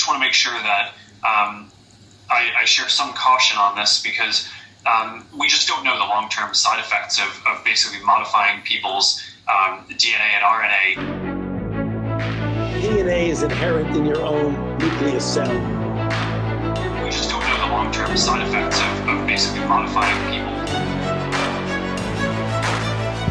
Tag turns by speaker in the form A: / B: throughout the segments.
A: just want to make sure that I share some caution on this because we just don't know the long-term side effects of basically modifying people's DNA and RNA.
B: DNA is inherent in your own nucleus cell.
A: We just don't know the long-term side effects of basically modifying people.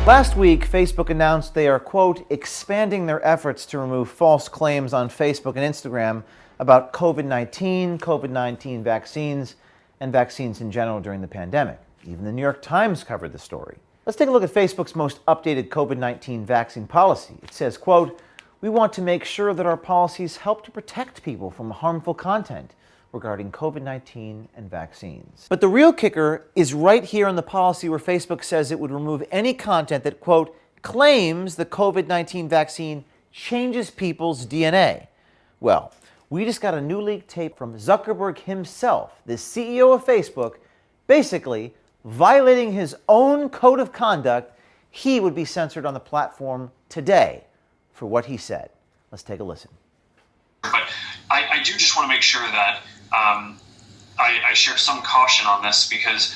C: Last week, Facebook announced they are, quote, expanding their efforts to remove false claims on Facebook and Instagram about COVID-19 vaccines, and vaccines in general during the pandemic. Even the New York Times covered the story. Let's take a look at Facebook's most updated COVID-19 vaccine policy. It says, quote, we want to make sure that our policies help to protect people from harmful content regarding COVID-19 and vaccines. But the real kicker is right here in the policy where Facebook says it would remove any content that, quote, claims the COVID-19 vaccine changes people's DNA. Well, we just got a new leaked tape from Zuckerberg himself, the CEO of Facebook, basically violating his own code of conduct. He would be censored on the platform today for what he said. Let's take a listen.
A: But I do just want to make sure that I share some caution on this because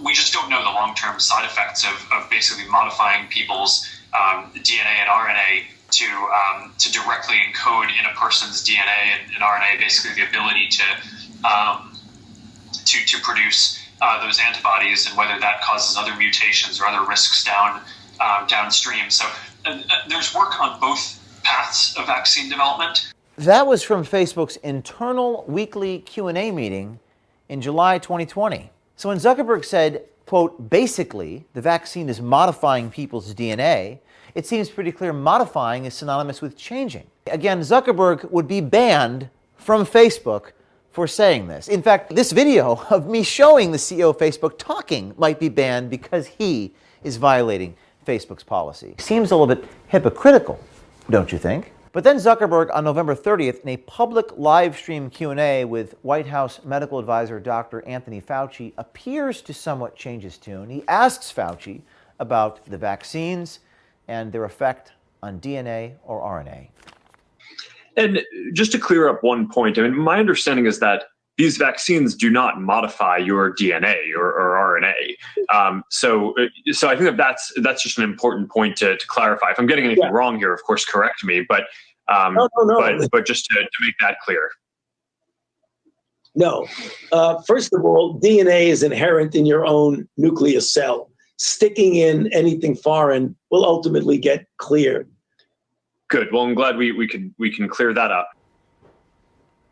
A: we just don't know the long-term side effects of basically modifying people's DNA and RNA to directly encode in a person's DNA and RNA, basically the ability to produce those antibodies, and whether that causes other mutations or other risks downstream. So there's work on both paths of vaccine development.
C: That was from Facebook's internal weekly Q&A meeting in July 2020. So when Zuckerberg said, quote, basically, the vaccine is modifying people's DNA, it seems pretty clear modifying is synonymous with changing. Again, Zuckerberg would be banned from Facebook for saying this. In fact, this video of me showing the CEO of Facebook talking might be banned because he is violating Facebook's policy. Seems a little bit hypocritical, don't you think? But then Zuckerberg on November 30th in a public live stream Q&A with White House medical advisor Dr. Anthony Fauci appears to somewhat change his tune. He asks Fauci about the vaccines and their effect on DNA or RNA.
D: And just to clear up one point, I mean, my understanding is that these vaccines do not modify your DNA or RNA. So I think that's just an important point to clarify. If I'm getting anything wrong here, of course, correct me. But
B: No.
D: but just to make that clear.
B: No. First of all, DNA is inherent in your own nucleus cell. Sticking in anything foreign will ultimately get cleared.
D: Good. Well, I'm glad we can clear that up.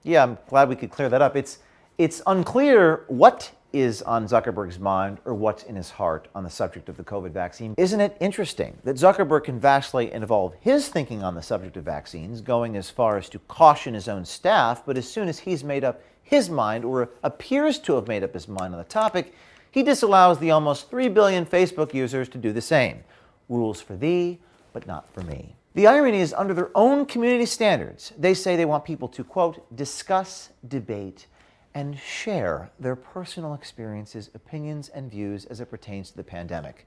C: Yeah, I'm glad we could clear that up. It's unclear what is on Zuckerberg's mind or what's in his heart on the subject of the COVID vaccine. Isn't it interesting that Zuckerberg can vastly involve his thinking on the subject of vaccines, going as far as to caution his own staff, but as soon as he's made up his mind or appears to have made up his mind on the topic, he disallows the almost 3 billion Facebook users to do the same. Rules for thee, but not for me. The irony is, under their own community standards, they say they want people to, quote, discuss, debate, and share their personal experiences, opinions, and views as it pertains to the pandemic.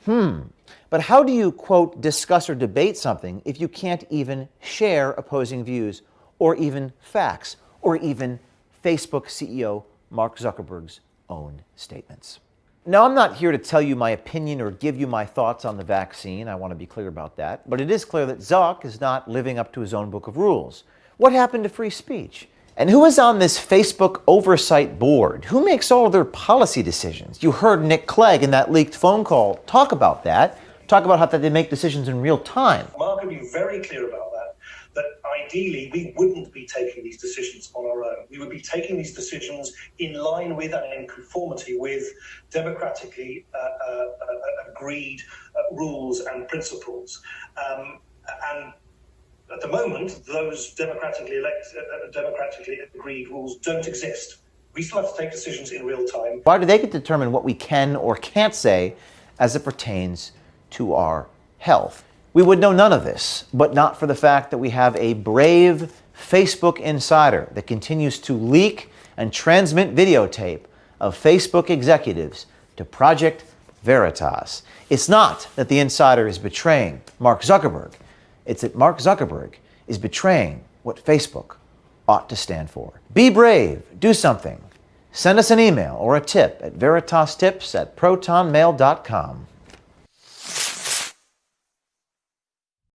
C: But how do you, quote, discuss or debate something if you can't even share opposing views, or even facts, or even Facebook CEO Mark Zuckerberg's own statements? Now, I'm not here to tell you my opinion or give you my thoughts on the vaccine. I want to be clear about that. But it is clear that Zuck is not living up to his own book of rules. What happened to free speech? And who is on this Facebook oversight board? Who makes all of their policy decisions? You heard Nick Clegg in that leaked phone call talk about that. Talk about how they make decisions in real time.
E: Mark can be very clear about that ideally we wouldn't be taking these decisions on our own. We would be taking these decisions in line with and in conformity with democratically agreed rules and principles. And at the moment, those democratically agreed rules don't exist. We still have to take decisions in real time.
C: Why do they get to determine what we can or can't say as it pertains to our health? We would know none of this, but not for the fact that we have a brave Facebook insider that continues to leak and transmit videotape of Facebook executives to Project Veritas. It's not that the insider is betraying Mark Zuckerberg. It's that Mark Zuckerberg is betraying what Facebook ought to stand for. Be brave. Do something. Send us an email or a tip at veritastips@protonmail.com.